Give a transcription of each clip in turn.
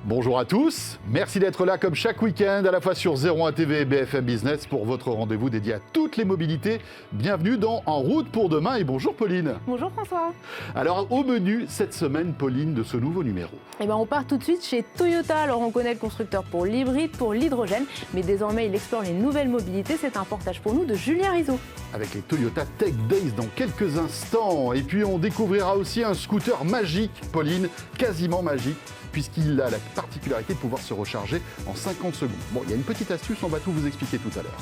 Bonjour à tous, merci d'être là comme chaque week-end à la fois sur 01 TV et BFM Business pour votre rendez-vous dédié à toutes les mobilités. Bienvenue dans En route pour demain et bonjour Pauline. Bonjour François. Alors au menu cette semaine Pauline de ce nouveau numéro. On part tout de suite chez Toyota. Alors on connaît le constructeur pour l'hybride, pour l'hydrogène, mais désormais il explore les nouvelles mobilités. C'est un reportage pour nous de Julien Rizzo. Avec les Toyota Tech Days dans quelques instants. Et puis on découvrira aussi un scooter magique, Pauline, quasiment magique, puisqu'il a la particularité de pouvoir se recharger en 50 secondes. Bon, il y a une petite astuce, on va tout vous expliquer tout à l'heure.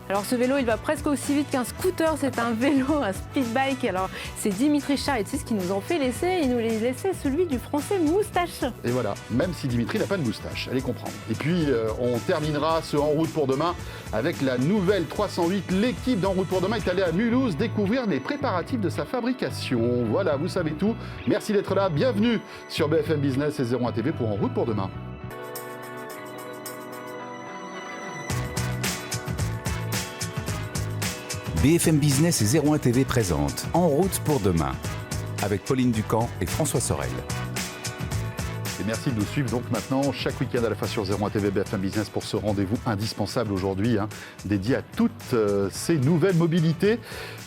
Alors ce vélo, il va presque aussi vite qu'un scooter, c'est un vélo, un speed bike. Alors c'est Dimitri Charletis qui nous en fait l'essai, il nous les laissait celui du français Moustache. Et voilà, même si Dimitri n'a pas de moustache, allez comprendre. Et puis on terminera ce En route pour demain avec la nouvelle 308. L'équipe d'En route pour demain est allée à Mulhouse découvrir les préparatifs de sa fabrication. Voilà, vous savez tout. Merci d'être là, bienvenue sur BFM Business et 01 TV pour En route pour demain. BFM Business et 01 TV présente En route pour demain avec Pauline Ducamp et François Sorel. Et merci de nous suivre donc maintenant chaque week-end à la fois sur 01 TV BFM Business pour ce rendez-vous indispensable aujourd'hui dédié à toutes ces nouvelles mobilités.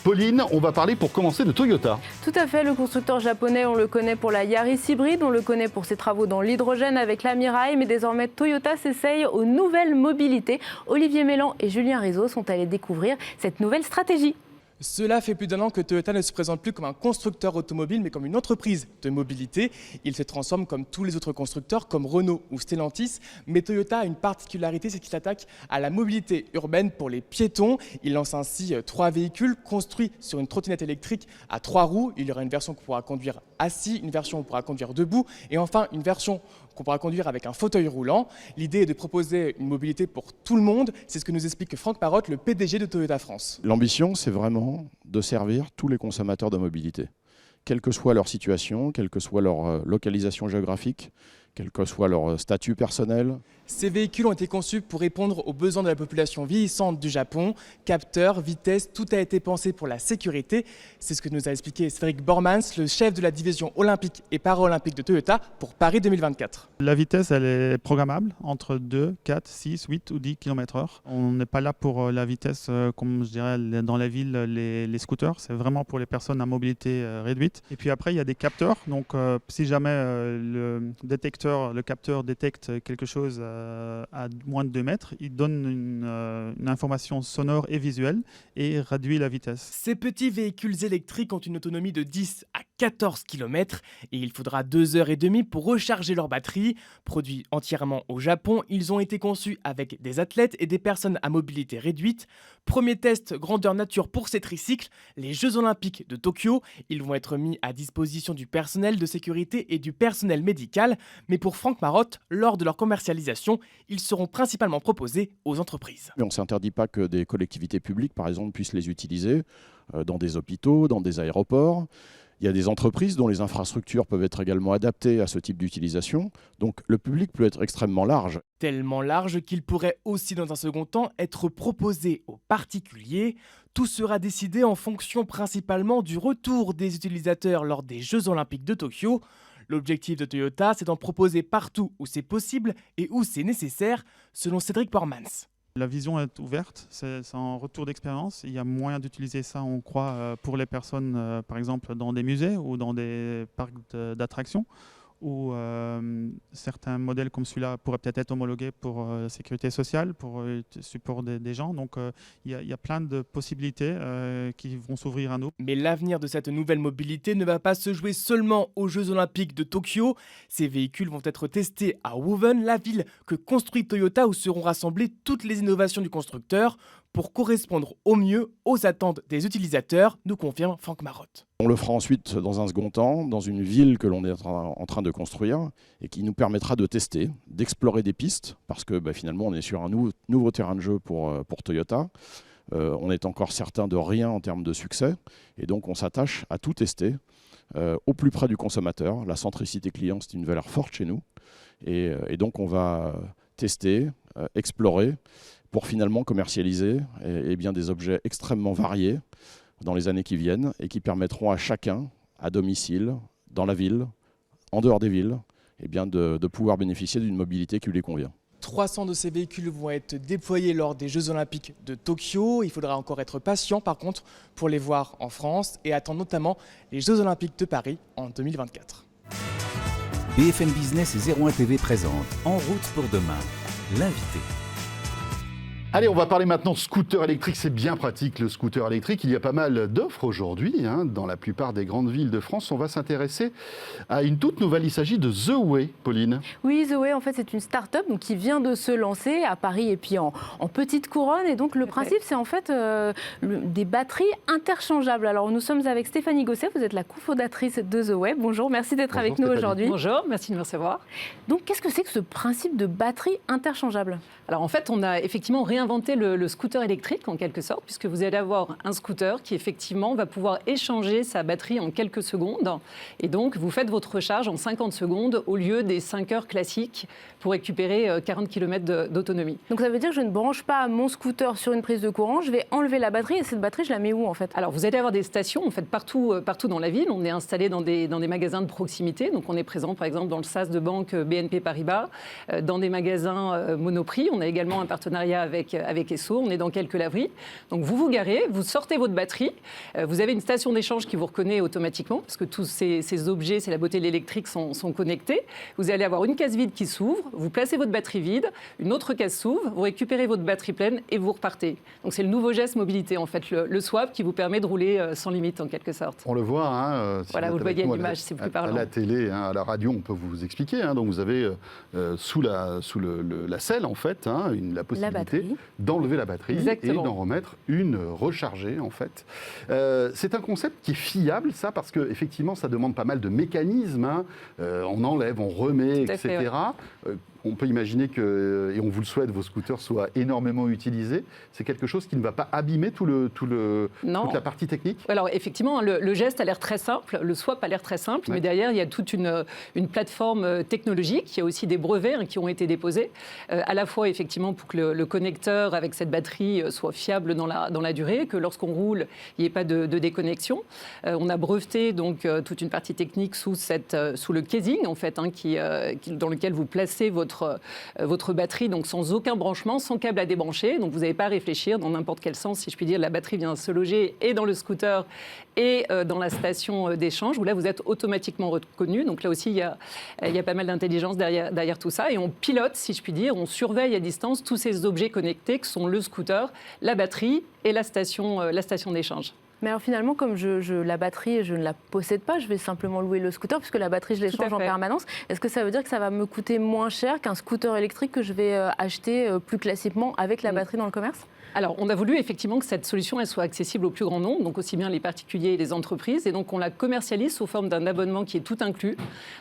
Pauline, on va parler pour commencer de Toyota. Tout à fait, le constructeur japonais, on le connaît pour la Yaris hybride, on le connaît pour ses travaux dans l'hydrogène avec la Mirai, mais désormais Toyota s'essaye aux nouvelles mobilités. Olivier Mélan et Julien Rizzo sont allés découvrir cette nouvelle stratégie. Cela fait plus d'un an que Toyota ne se présente plus comme un constructeur automobile, mais comme une entreprise de mobilité. Il se transforme comme tous les autres constructeurs, comme Renault ou Stellantis. Mais Toyota a une particularité, c'est qu'il s'attaque à la mobilité urbaine pour les piétons. Il lance ainsi 3 véhicules construits sur une trottinette électrique à 3 roues. Il y aura une version qu'on pourra conduire assis, une version qu'on pourra conduire debout, et enfin une version qu'on pourra conduire avec un fauteuil roulant. L'idée est de proposer une mobilité pour tout le monde. C'est ce que nous explique Franck Marotte, le PDG de Toyota France. L'ambition, c'est vraiment de servir tous les consommateurs de mobilité, quelle que soit leur situation, quelle que soit leur localisation géographique, quel que soit leur statut personnel. Ces véhicules ont été conçus pour répondre aux besoins de la population vieillissante du Japon. Capteurs, vitesse, tout a été pensé pour la sécurité. C'est ce que nous a expliqué Sverrik Bormans, le chef de la division olympique et paralympique de Toyota pour Paris 2024. La vitesse, elle est programmable entre 2, 4, 6, 8 ou 10 km/h. On n'est pas là pour la vitesse, comme je dirais dans la ville, les scooters. C'est vraiment pour les personnes à mobilité réduite. Et puis après, il y a des capteurs. Donc, si jamais le capteur détecte quelque chose à moins de 2 mètres, il donne une information sonore et visuelle et réduit la vitesse. Ces petits véhicules électriques ont une autonomie de 10 à 14 km et il faudra 2h30 pour recharger leur batterie. Produits entièrement au Japon, ils ont été conçus avec des athlètes et des personnes à mobilité réduite. Premier test grandeur nature pour ces tricycles, les Jeux Olympiques de Tokyo. Ils vont être mis à disposition du personnel de sécurité et du personnel médical. Mais pour Franck Marotte, lors de leur commercialisation, ils seront principalement proposés aux entreprises. Mais on ne s'interdit pas que des collectivités publiques, par exemple, puissent les utiliser dans des hôpitaux, dans des aéroports. Il y a des entreprises dont les infrastructures peuvent être également adaptées à ce type d'utilisation. Donc le public peut être extrêmement large. Tellement large qu'il pourrait aussi dans un second temps être proposé aux particuliers. Tout sera décidé en fonction principalement du retour des utilisateurs lors des Jeux Olympiques de Tokyo. L'objectif de Toyota, c'est d'en proposer partout où c'est possible et où c'est nécessaire, selon Sverrik Bormans. La vision est ouverte, c'est un retour d'expérience. Il y a moyen d'utiliser ça, on croit, pour les personnes, par exemple, dans des musées ou dans des parcs d'attractions, où certains modèles comme celui-là pourraient peut-être être homologués pour la sécurité sociale, pour le support des gens. Donc il y a plein de possibilités qui vont s'ouvrir à nous. Mais l'avenir de cette nouvelle mobilité ne va pas se jouer seulement aux Jeux Olympiques de Tokyo. Ces véhicules vont être testés à Woven, la ville que construit Toyota, où seront rassemblées toutes les innovations du constructeur pour correspondre au mieux aux attentes des utilisateurs, nous confirme Franck Marotte. On le fera ensuite dans un second temps, dans une ville que l'on est en train de construire et qui nous permettra de tester, d'explorer des pistes, parce que finalement on est sur un nouveau terrain de jeu pour Toyota. On est encore certain de rien en termes de succès et donc on s'attache à tout tester au plus près du consommateur. La centricité client, c'est une valeur forte chez nous et donc on va tester, explorer pour finalement commercialiser bien des objets extrêmement variés dans les années qui viennent et qui permettront à chacun, à domicile, dans la ville, en dehors des villes, de pouvoir bénéficier d'une mobilité qui lui convient. 300 de ces véhicules vont être déployés lors des Jeux Olympiques de Tokyo. Il faudra encore être patient, par contre, pour les voir en France et attendre notamment les Jeux Olympiques de Paris en 2024. BFM Business et 01 TV présente En route pour demain, l'invité. Allez, on va parler maintenant scooter électrique. C'est bien pratique le scooter électrique. Il y a pas mal d'offres aujourd'hui dans la plupart des grandes villes de France. On va s'intéresser à une toute nouvelle. Il s'agit de The Way, Pauline. Oui, The Way, en fait, c'est une start-up qui vient de se lancer à Paris et puis en petite couronne. Et donc, le principe, c'est en fait des batteries interchangeables. Alors, nous sommes avec Stéphanie Gosset. Vous êtes la cofondatrice de The Way. Bonjour, merci d'être avec nous aujourd'hui. Bonjour, merci de me recevoir. Donc, qu'est-ce que c'est que ce principe de batterie interchangeable ? Alors, en fait, on a effectivement réinventé le scooter électrique, en quelque sorte, puisque vous allez avoir un scooter qui, effectivement, va pouvoir échanger sa batterie en quelques secondes. Et donc, vous faites votre recharge en 50 secondes au lieu des 5 heures classiques pour récupérer 40 km d'autonomie. Donc, ça veut dire que je ne branche pas mon scooter sur une prise de courant, je vais enlever la batterie et cette batterie, je la mets où, en fait ? Alors, vous allez avoir des stations, en fait, partout dans la ville. On est installé dans des magasins de proximité. Donc, on est présent, par exemple, dans le SAS de banque BNP Paribas, dans des magasins Monoprix. On a également un partenariat avec Esso, on est dans quelques laveries. Donc vous garez, vous sortez votre batterie, vous avez une station d'échange qui vous reconnaît automatiquement, parce que tous ces objets, c'est la beauté de l'électrique, sont connectés. Vous allez avoir une case vide qui s'ouvre, vous placez votre batterie vide, une autre case s'ouvre, vous récupérez votre batterie pleine et vous repartez. Donc c'est le nouveau geste mobilité, en fait, le swap qui vous permet de rouler sans limite, en quelque sorte. On le voit. Si voilà, vous le voyez à l'image, c'est plus parlant. À la télé, à la radio, on peut vous expliquer. Donc vous avez sous la selle, en fait, la possibilité d'enlever la batterie. Exactement. Et d'en remettre une rechargée, en fait. C'est un concept qui est fiable, ça, parce qu'effectivement, ça demande pas mal de mécanismes. On enlève, on remet, etc. On peut imaginer que, et on vous le souhaite, vos scooters soient énormément utilisés. C'est quelque chose qui ne va pas abîmer toute la partie technique ? Alors effectivement, le geste a l'air très simple, le swap a l'air très simple, mais derrière, il y a toute une plateforme technologique. Il y a aussi des brevets qui ont été déposés, à la fois effectivement pour que le connecteur avec cette batterie soit fiable dans la durée, que lorsqu'on roule, il n'y ait pas de déconnexion. On a breveté donc toute une partie technique sous le casing, en fait, dans lequel vous placez votre batterie, donc sans aucun branchement, sans câble à débrancher. Donc vous n'avez pas à réfléchir dans n'importe quel sens, si je puis dire. La batterie vient se loger et dans le scooter et dans la station d'échange, où là vous êtes automatiquement reconnu. Donc là aussi, il y a pas mal d'intelligence derrière tout ça. Et on pilote, si je puis dire, on surveille à distance tous ces objets connectés que sont le scooter, la batterie et la station d'échange. Mais alors finalement, comme la batterie, je ne la possède pas, je vais simplement louer le scooter puisque la batterie, je l'échange en permanence. Est-ce que ça veut dire que ça va me coûter moins cher qu'un scooter électrique que je vais acheter plus classiquement avec la batterie dans le commerce ? Alors, on a voulu effectivement que cette solution elle soit accessible au plus grand nombre, donc aussi bien les particuliers et les entreprises. Et donc, on la commercialise sous forme d'un abonnement qui est tout inclus.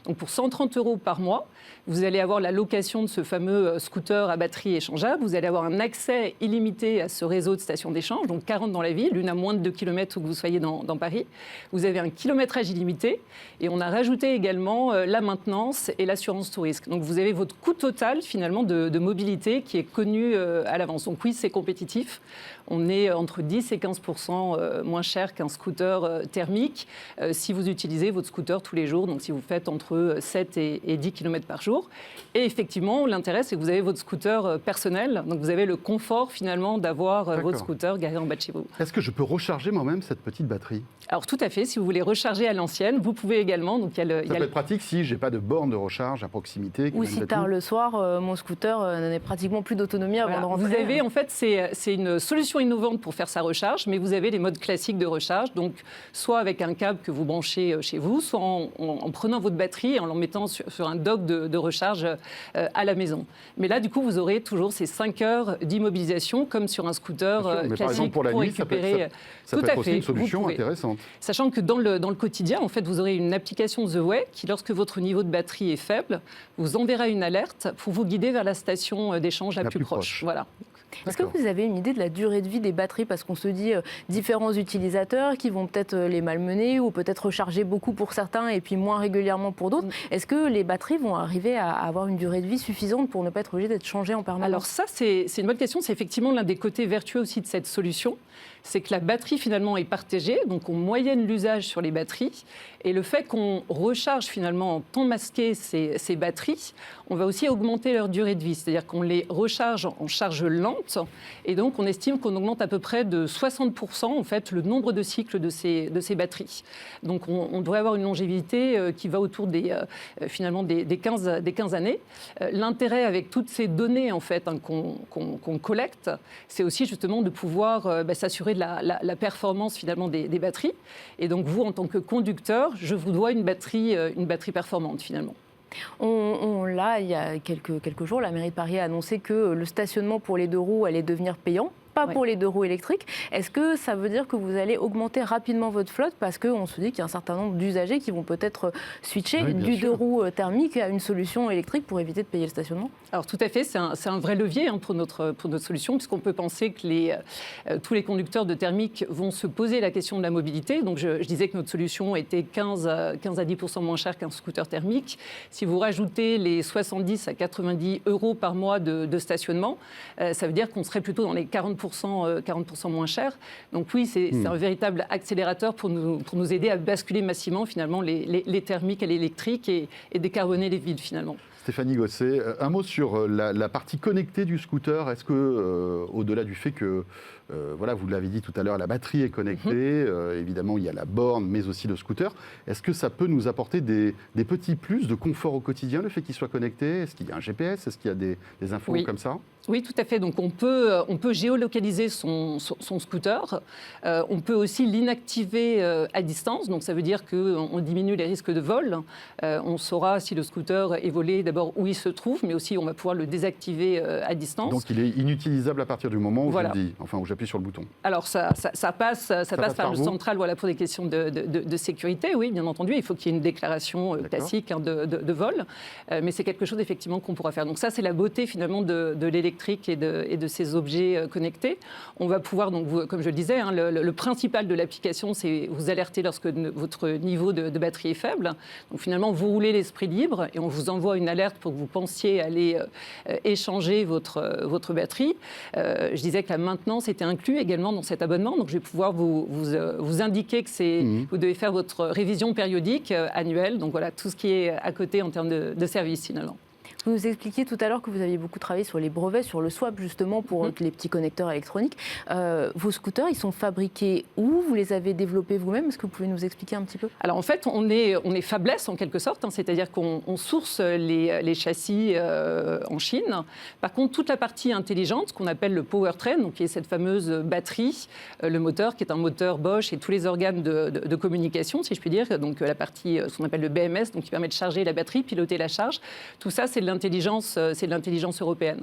Donc, pour 130 € par mois, vous allez avoir la location de ce fameux scooter à batterie échangeable. Vous allez avoir un accès illimité à ce réseau de stations d'échange, donc 40 dans la ville, l'une à moins de 2 km où que vous soyez dans Paris. Vous avez un kilométrage illimité et on a rajouté également la maintenance et l'assurance tout risque. Donc, vous avez votre coût total finalement de mobilité qui est connu à l'avance. Donc, oui, c'est compétitif. On est entre 10 et 15% moins cher qu'un scooter thermique si vous utilisez votre scooter tous les jours, donc si vous faites entre 7 et 10 km par jour. Et effectivement, l'intérêt, c'est que vous avez votre scooter personnel, donc vous avez le confort finalement d'avoir votre scooter garé en bas de chez vous. Est-ce que je peux recharger moi-même cette petite batterie ? Alors tout à fait, si vous voulez recharger à l'ancienne, vous pouvez également. Donc, ça peut être pratique si je n'ai pas de borne de recharge à proximité. Ou si tard le soir, mon scooter n'a pratiquement plus d'autonomie avant de rentrer. Vous avez, en fait, c'est une solution innovante pour faire sa recharge, mais vous avez les modes classiques de recharge, donc soit avec un câble que vous branchez chez vous, soit en prenant votre batterie et en l'en mettant sur un dock de recharge à la maison. Mais là, du coup, vous aurez toujours ces 5 heures d'immobilisation, comme sur un scooter classique. Par exemple, pour la nuit, ça peut être aussi une solution intéressante. Sachant que dans le quotidien, en fait, vous aurez une application The Way qui, lorsque votre niveau de batterie est faible, vous enverra une alerte pour vous guider vers la station d'échange la plus proche. Voilà. Est-ce que vous avez une idée de la durée de vie des batteries? Parce qu'on se dit différents utilisateurs qui vont peut-être les malmener ou peut-être recharger beaucoup pour certains et puis moins régulièrement pour d'autres. Est-ce que les batteries vont arriver à avoir une durée de vie suffisante pour ne pas être obligées d'être changées en permanence? Alors ça, c'est une bonne question. C'est effectivement l'un des côtés vertueux aussi de cette solution. C'est que la batterie finalement est partagée, donc on moyenne l'usage sur les batteries. Et le fait qu'on recharge finalement en temps masqué ces batteries, on va aussi augmenter leur durée de vie. C'est-à-dire qu'on les recharge en charge lente. Et donc on estime qu'on augmente à peu près de 60% en fait, le nombre de cycles de ces batteries. Donc on devrait avoir une longévité qui va autour finalement des 15 années. L'intérêt avec toutes ces données en fait, qu'on collecte, c'est aussi justement de pouvoir s'assurer de la performance finalement des batteries. Et donc vous, en tant que conducteur, je vous dois une batterie performante finalement. Là, il y a quelques jours, la mairie de Paris a annoncé que le stationnement pour les 2 roues allait devenir payant. Pas pour les 2 roues électriques. Est-ce que ça veut dire que vous allez augmenter rapidement votre flotte parce qu'on se dit qu'il y a un certain nombre d'usagers qui vont peut-être switcher du 2 roues thermique à une solution électrique pour éviter de payer le stationnement? Alors tout à fait, c'est un vrai levier pour notre solution, puisqu'on peut penser que tous les conducteurs de thermique vont se poser la question de la mobilité. Donc je disais que notre solution était 15 à 10% moins chère qu'un scooter thermique. Si vous rajoutez les 70 à 90 euros par mois de stationnement, ça veut dire qu'on serait plutôt dans les 40% moins cher. Donc oui, c'est un véritable accélérateur pour nous aider à basculer massivement finalement les thermiques à l'électrique et décarboner les villes finalement. Stéphanie Gosset, un mot sur la partie connectée du scooter. Est-ce que, au-delà du fait que, vous l'avez dit tout à l'heure, la batterie est connectée, évidemment il y a la borne, mais aussi le scooter, est-ce que ça peut nous apporter des petits plus de confort au quotidien, le fait qu'il soit connecté? Est-ce qu'il y a un GPS? Est-ce qu'il y a des infos comme ça? Oui, tout à fait. Donc on peut géolocaliser son scooter. On peut aussi l'inactiver à distance. Donc ça veut dire qu'on diminue les risques de vol. On saura si le scooter est volé, d'abord où il se trouve, mais aussi on va pouvoir le désactiver à distance. Donc il est inutilisable à partir du moment où je le dis, où j'appuie sur le bouton. Alors ça passe par le central pour des questions de sécurité, oui, bien entendu. Il faut qu'il y ait une déclaration classique de vol. Mais c'est quelque chose effectivement qu'on pourra faire. Donc ça, c'est la beauté finalement de l'électrique et de ces objets connectés. On va pouvoir, donc, comme je le disais, le principal de l'application, c'est vous alerter lorsque votre niveau de batterie est faible. Donc finalement, vous roulez l'esprit libre et on vous envoie une alerte pour que vous pensiez aller échanger votre batterie. Je disais que la maintenance était inclue également dans cet abonnement. Donc je vais pouvoir vous indiquer que vous devez faire votre révision périodique annuelle. Donc voilà, tout ce qui est à côté en termes de service finalement. Vous nous expliquiez tout à l'heure que vous aviez beaucoup travaillé sur les brevets, sur le swap justement pour les petits connecteurs électroniques. Vos scooters, ils sont fabriqués où? Vous les avez développés vous-même? Est-ce que vous pouvez nous expliquer un petit peu? Alors en fait, on est fabless en quelque sorte, c'est-à-dire qu'on source les châssis en Chine. Par contre, toute la partie intelligente, qu'on appelle le powertrain, donc qui est cette fameuse batterie, le moteur qui est un moteur Bosch et tous les organes de communication, si je puis dire, donc la partie, ce qu'on appelle le BMS, donc qui permet de charger la batterie, piloter la charge. Tout ça, c'est de l'intelligence européenne.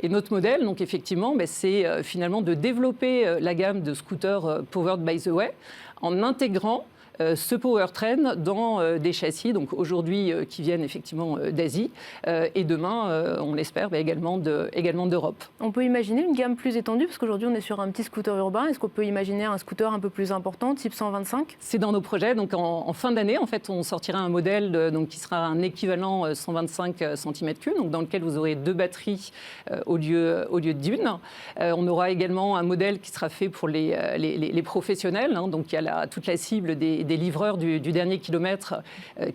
Et notre modèle, donc effectivement, c'est finalement de développer la gamme de scooters Powered by the Way en intégrant ce powertrain dans des châssis, donc aujourd'hui qui viennent effectivement d'Asie et demain, on l'espère, également d'Europe. On peut imaginer une gamme plus étendue parce qu'aujourd'hui on est sur un petit scooter urbain. Est-ce qu'on peut imaginer un scooter un peu plus important, type 125? C'est dans nos projets. Donc en fin d'année, en fait, on sortira un modèle qui sera un équivalent 125 cm3, donc dans lequel vous aurez 2 batteries au lieu d'une. On aura également un modèle qui sera fait pour les professionnels. Donc il y a toute la cible des livreurs du dernier kilomètre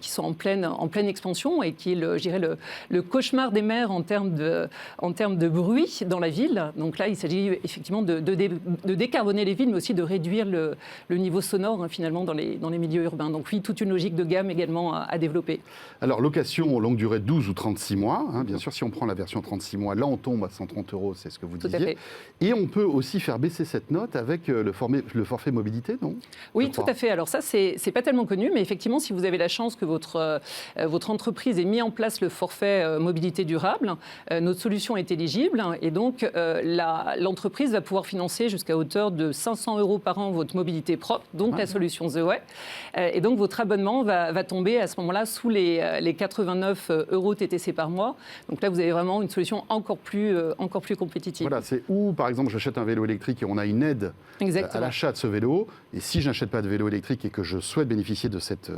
qui sont en pleine expansion et qui est le cauchemar des maires en termes de bruit dans la ville. Donc là, il s'agit effectivement de décarboner les villes, mais aussi de réduire le niveau sonore finalement dans les milieux urbains. Donc oui, toute une logique de gamme également à développer. Alors location longue durée 12 ou 36 mois. Bien sûr, si on prend la version 36 mois, là on tombe à 130 €, c'est ce que vous disiez. Et on peut aussi faire baisser cette note avec le forfait mobilité, non? Oui, tout à fait. Alors ça, c'est c'est pas tellement connu, mais effectivement, si vous avez la chance que votre entreprise ait mis en place le forfait mobilité durable, notre solution est éligible et donc l'entreprise va pouvoir financer jusqu'à hauteur de 500 € par an votre mobilité propre, donc la solution The Way. Et donc votre abonnement va tomber à ce moment-là sous les 89 € TTC par mois. Donc là, vous avez vraiment une solution encore plus compétitive. Voilà, c'est où, par exemple, j'achète un vélo électrique et on a une aide à l'achat de ce vélo. Et si je n'achète pas de vélo électrique et que je souhaite bénéficier de cette...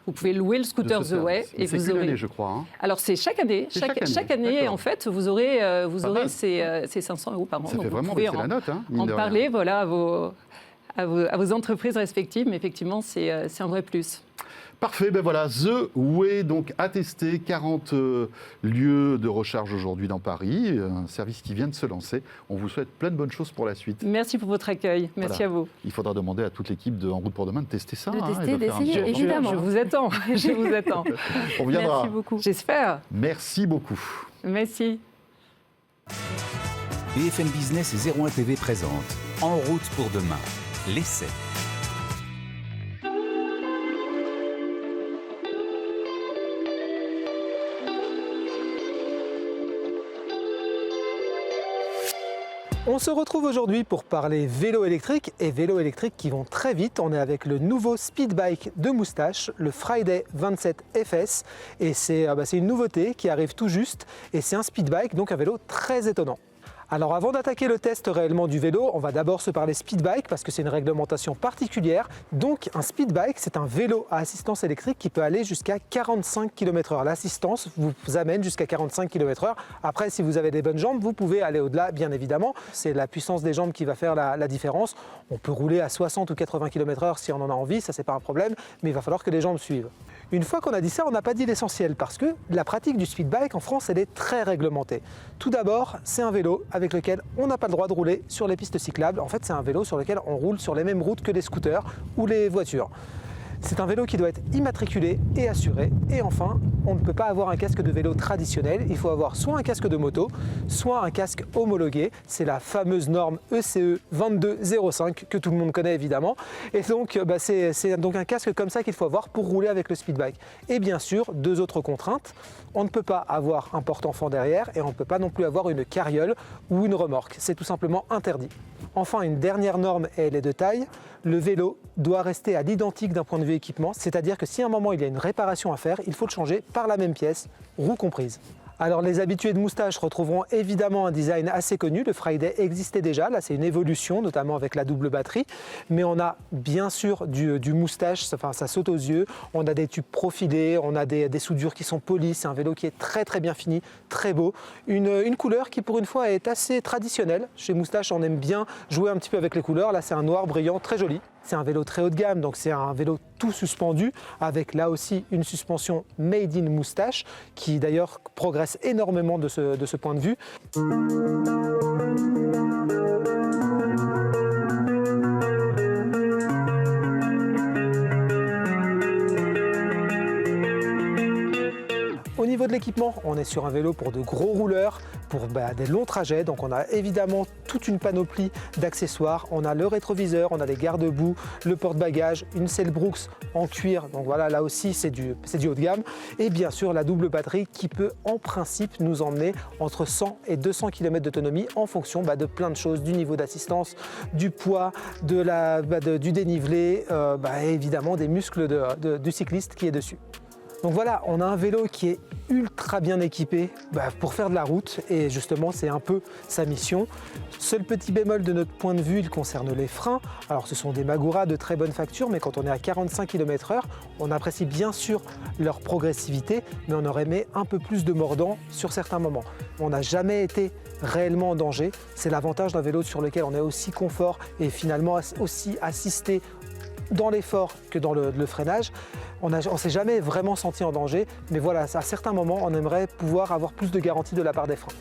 Vous pouvez louer le scooter The Way. Et vous aurez... année, je crois. Hein. Alors, c'est chaque année. Chaque année, en fait, vous aurez ces 500 € par an. Ça fait vraiment baisser la note. En parler à vos entreprises respectives, mais effectivement, c'est un vrai plus. Parfait, ben voilà, The Way, donc attesté, 40 lieux de recharge aujourd'hui dans Paris, un service qui vient de se lancer. On vous souhaite plein de bonnes choses pour la suite. Merci pour votre accueil, merci à vous. Il faudra demander à toute l'équipe de En route pour demain de tester ça. De tester, d'essayer, évidemment. Je vous attends, je vous attends. On viendra. Merci beaucoup. J'espère. Merci beaucoup. Merci. BFM Business et 01 TV présente En route pour demain, l'essai. On se retrouve aujourd'hui pour parler vélo électrique et vélos électriques qui vont très vite. On est avec le nouveau speedbike de Moustache, le Friday 27 FS. Et c'est une nouveauté qui arrive tout juste. Et c'est un speedbike, donc un vélo très étonnant. Alors avant d'attaquer le test réellement du vélo, on va d'abord se parler speedbike parce que c'est une réglementation particulière. Donc un speedbike, c'est un vélo à assistance électrique qui peut aller jusqu'à 45 km/h. L'assistance vous amène jusqu'à 45 km/h. Après, si vous avez des bonnes jambes, vous pouvez aller au-delà, bien évidemment. C'est la puissance des jambes qui va faire la différence. On peut rouler à 60 ou 80 km/h si on en a envie, ça c'est pas un problème, mais il va falloir que les jambes suivent. Une fois qu'on a dit ça, on n'a pas dit l'essentiel parce que la pratique du speedbike en France, elle est très réglementée. Tout d'abord, c'est un vélo avec lequel on n'a pas le droit de rouler sur les pistes cyclables. En fait, c'est un vélo sur lequel on roule sur les mêmes routes que les scooters ou les voitures. C'est un vélo qui doit être immatriculé et assuré. Et enfin, on ne peut pas avoir un casque de vélo traditionnel. Il faut avoir soit un casque de moto, soit un casque homologué. C'est la fameuse norme ECE 2205 que tout le monde connaît évidemment. Et donc, c'est donc un casque comme ça qu'il faut avoir pour rouler avec le speedbike. Et bien sûr, deux autres contraintes. On ne peut pas avoir un porte-enfant derrière et on ne peut pas non plus avoir une carriole ou une remorque. C'est tout simplement interdit. Enfin, une dernière norme, et elle est de taille. Le vélo doit rester à l'identique d'un point de vue équipement, c'est-à-dire que si à un moment il y a une réparation à faire, il faut le changer par la même pièce, roue comprise. Alors les habitués de Moustache retrouveront évidemment un design assez connu. Le Friday existait déjà, là c'est une évolution, notamment avec la double batterie. Mais on a bien sûr du Moustache, enfin, ça saute aux yeux. On a des tubes profilés, on a des soudures qui sont polies. C'est un vélo qui est très très bien fini, très beau. Une couleur qui pour une fois est assez traditionnelle. Chez Moustache on aime bien jouer un petit peu avec les couleurs. Là c'est un noir brillant, très joli. C'est un vélo très haut de gamme, donc c'est un vélo tout suspendu avec là aussi une suspension made in Moustache qui d'ailleurs progresse énormément de ce point de vue. Au niveau de l'équipement, on est sur un vélo pour de gros rouleurs, pour des longs trajets. Donc on a évidemment toute une panoplie d'accessoires. On a le rétroviseur, on a les garde-boue, le porte-bagages, une selle Brooks en cuir. Donc voilà, là aussi c'est du haut de gamme. Et bien sûr la double batterie qui peut en principe nous emmener entre 100 et 200 km d'autonomie en fonction de plein de choses, du niveau d'assistance, du poids, du dénivelé, et évidemment des muscles du cycliste qui est dessus. Donc voilà, on a un vélo qui est ultra bien équipé pour faire de la route et justement c'est un peu sa mission. Seul petit bémol de notre point de vue, il concerne les freins. Alors ce sont des Magura de très bonne facture, mais quand on est à 45 km/h, on apprécie bien sûr leur progressivité, mais on aurait aimé un peu plus de mordant sur certains moments. On n'a jamais été réellement en danger. C'est l'avantage d'un vélo sur lequel on est aussi confort et finalement aussi assisté dans l'effort que dans le freinage. On ne s'est jamais vraiment senti en danger, mais voilà, à certains moments, on aimerait pouvoir avoir plus de garantie de la part des freins.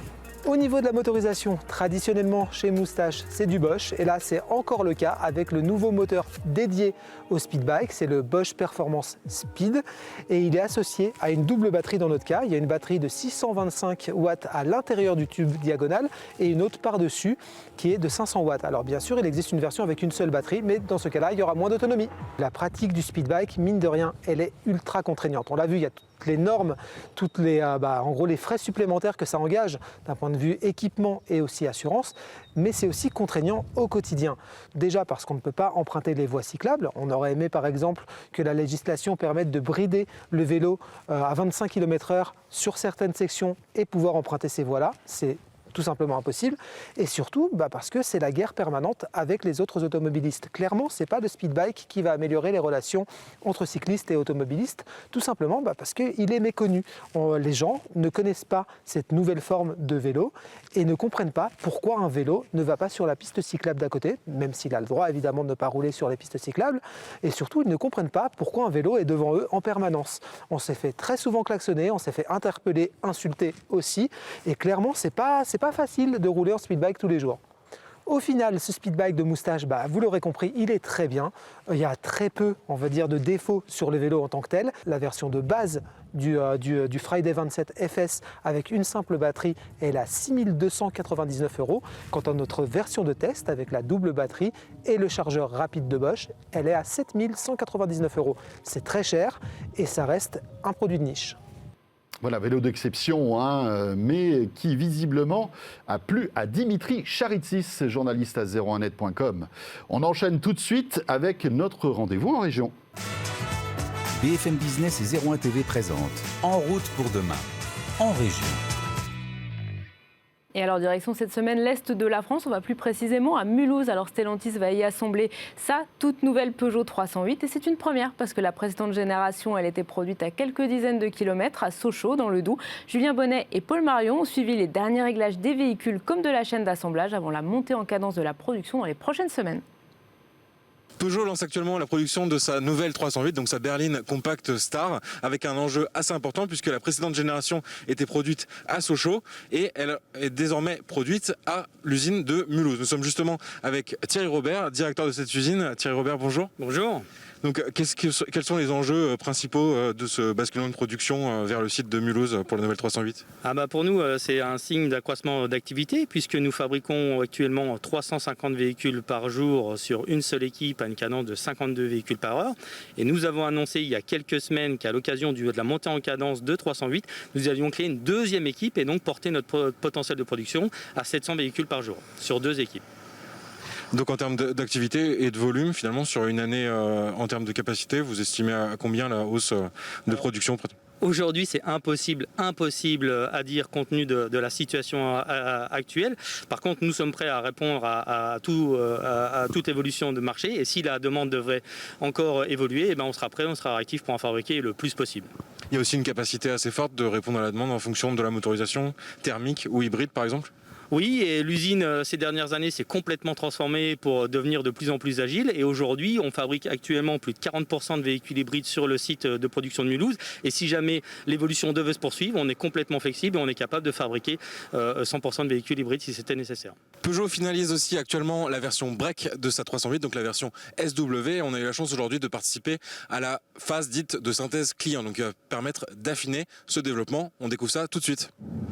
Au niveau de la motorisation, traditionnellement chez Moustache, c'est du Bosch. Et là, c'est encore le cas avec le nouveau moteur dédié au speed bike. C'est le Bosch Performance Speed. Et il est associé à une double batterie dans notre cas. Il y a une batterie de 625 watts à l'intérieur du tube diagonal et une autre par-dessus qui est de 500 watts. Alors bien sûr, il existe une version avec une seule batterie, mais dans ce cas-là, il y aura moins d'autonomie. La pratique du speed bike, mine de rien, elle est ultra contraignante. On l'a vu, il y a toutes les normes, en gros les frais supplémentaires que ça engage d'un point de vue équipement et aussi assurance, mais c'est aussi contraignant au quotidien. Déjà parce qu'on ne peut pas emprunter les voies cyclables. On aurait aimé par exemple que la législation permette de brider le vélo à 25 km/h sur certaines sections et pouvoir emprunter ces voies-là. C'est tout simplement impossible, et surtout parce que c'est la guerre permanente avec les autres automobilistes. Clairement, ce n'est pas le speed bike qui va améliorer les relations entre cyclistes et automobilistes, tout simplement parce qu'il est méconnu. Les gens ne connaissent pas cette nouvelle forme de vélo et ne comprennent pas pourquoi un vélo ne va pas sur la piste cyclable d'à côté, même s'il a le droit évidemment de ne pas rouler sur les pistes cyclables, et surtout ils ne comprennent pas pourquoi un vélo est devant eux en permanence. On s'est fait très souvent klaxonner, on s'est fait interpeller, insulter aussi, et clairement c'est pas facile de rouler en speed bike tous les jours. Au final, ce speed bike de Moustache, vous l'aurez compris, il est très bien. Il y a très peu, on va dire, de défauts sur le vélo en tant que tel. La version de base du Friday 27 FS avec une simple batterie, elle est à 6 299 €. Quant à notre version de test avec la double batterie et le chargeur rapide de Bosch, elle est à 7 199 €. C'est très cher et ça reste un produit de niche. Voilà, vélo d'exception, mais qui visiblement a plu à Dimitri Charitsis, journaliste à 01net.com. On enchaîne tout de suite avec notre rendez-vous en région. BFM Business et 01 TV présentent En route pour demain, en région. Et alors, direction cette semaine l'Est de la France, on va plus précisément à Mulhouse. Alors, Stellantis va y assembler sa toute nouvelle Peugeot 308 et c'est une première parce que la précédente génération, elle était produite à quelques dizaines de kilomètres à Sochaux, dans le Doubs. Julien Bonnet et Paul Marion ont suivi les derniers réglages des véhicules comme de la chaîne d'assemblage avant la montée en cadence de la production dans les prochaines semaines. Peugeot lance actuellement la production de sa nouvelle 308, donc sa berline Compact Star, avec un enjeu assez important puisque la précédente génération était produite à Sochaux et elle est désormais produite à l'usine de Mulhouse. Nous sommes justement avec Thierry Robert, directeur de cette usine. Thierry Robert, bonjour. Bonjour. Donc, quels sont les enjeux principaux de ce basculement de production vers le site de Mulhouse pour la nouvelle 308 ? Pour nous, c'est un signe d'accroissement d'activité puisque nous fabriquons actuellement 350 véhicules par jour sur une seule équipe à une cadence de 52 véhicules par heure. Et nous avons annoncé il y a quelques semaines qu'à l'occasion de la montée en cadence de 308, nous allions créer une deuxième équipe et donc porter notre potentiel de production à 700 véhicules par jour sur deux équipes. Donc en termes d'activité et de volume, finalement, sur une année, en termes de capacité, vous estimez à combien la hausse de production ? Aujourd'hui, c'est impossible à dire compte tenu de la situation actuelle. Par contre, nous sommes prêts à répondre à toute évolution de marché. Et si la demande devrait encore évoluer, on sera prêt, on sera réactif pour en fabriquer le plus possible. Il y a aussi une capacité assez forte de répondre à la demande en fonction de la motorisation thermique ou hybride, par exemple ? Oui, et l'usine, ces dernières années, s'est complètement transformée pour devenir de plus en plus agile. Et aujourd'hui, on fabrique actuellement plus de 40% de véhicules hybrides sur le site de production de Mulhouse. Et si jamais l'évolution devait se poursuivre, on est complètement flexible et on est capable de fabriquer 100% de véhicules hybrides si c'était nécessaire. Peugeot finalise aussi actuellement la version break de sa 308, donc la version SW. On a eu la chance aujourd'hui de participer à la phase dite de synthèse client, donc permettre d'affiner ce développement. On découvre ça tout de suite.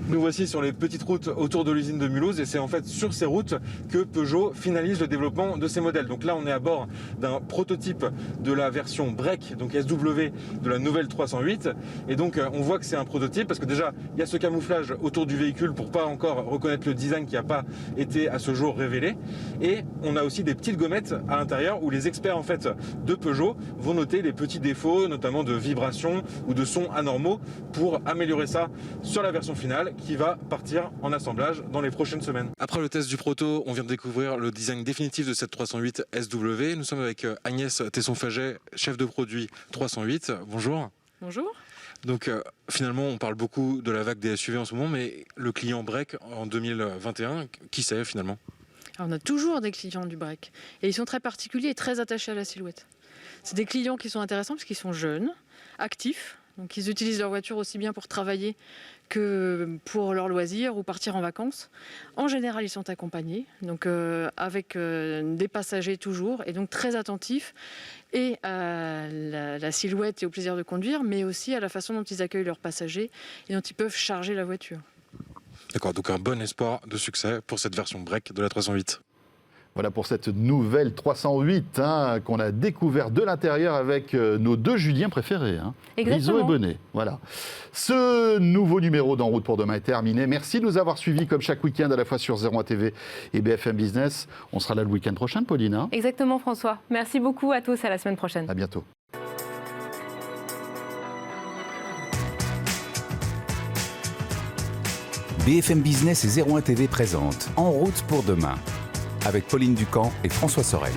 Nous voici sur les petites routes autour de l'usine de Mulhouse et c'est en fait sur ces routes que Peugeot finalise le développement de ses modèles. Donc là on est à bord d'un prototype de la version break, donc SW de la nouvelle 308, et donc on voit que c'est un prototype parce que déjà il y a ce camouflage autour du véhicule pour pas encore reconnaître le design qui n'a pas été à ce jour révélé, et on a aussi des petites gommettes à l'intérieur où les experts en fait de Peugeot vont noter les petits défauts, notamment de vibration ou de sons anormaux, pour améliorer ça sur la version finale qui va partir en assemblage dans les prochaines semaines. Après le test du proto, on vient de découvrir le design définitif de cette 308 SW. Nous sommes avec Agnès Tesson-Faget, chef de produit 308. Bonjour. Bonjour. Donc finalement, on parle beaucoup de la vague des SUV en ce moment, mais le client break en 2021, qui c'est finalement ? Alors, on a toujours des clients du break et ils sont très particuliers et très attachés à la silhouette. C'est des clients qui sont intéressants parce qu'ils sont jeunes, actifs, Donc ils utilisent leur voiture aussi bien pour travailler que pour leurs loisirs ou partir en vacances. En général, ils sont accompagnés, donc avec des passagers toujours, et donc très attentifs et à la silhouette et au plaisir de conduire, mais aussi à la façon dont ils accueillent leurs passagers et dont ils peuvent charger la voiture. D'accord, donc un bon espoir de succès pour cette version break de la 308. Voilà pour cette nouvelle 308 qu'on a découvert de l'intérieur avec nos 2 Juliens préférés, Rizzo et Bonnet. Voilà. Ce nouveau numéro d'En route pour demain est terminé. Merci de nous avoir suivis comme chaque week-end à la fois sur 01 TV et BFM Business. On sera là le week-end prochain, Pauline. Exactement, François. Merci beaucoup à tous. À la semaine prochaine. À bientôt. BFM Business et 01 TV présente En route pour demain avec Pauline Ducamp et François Sorel.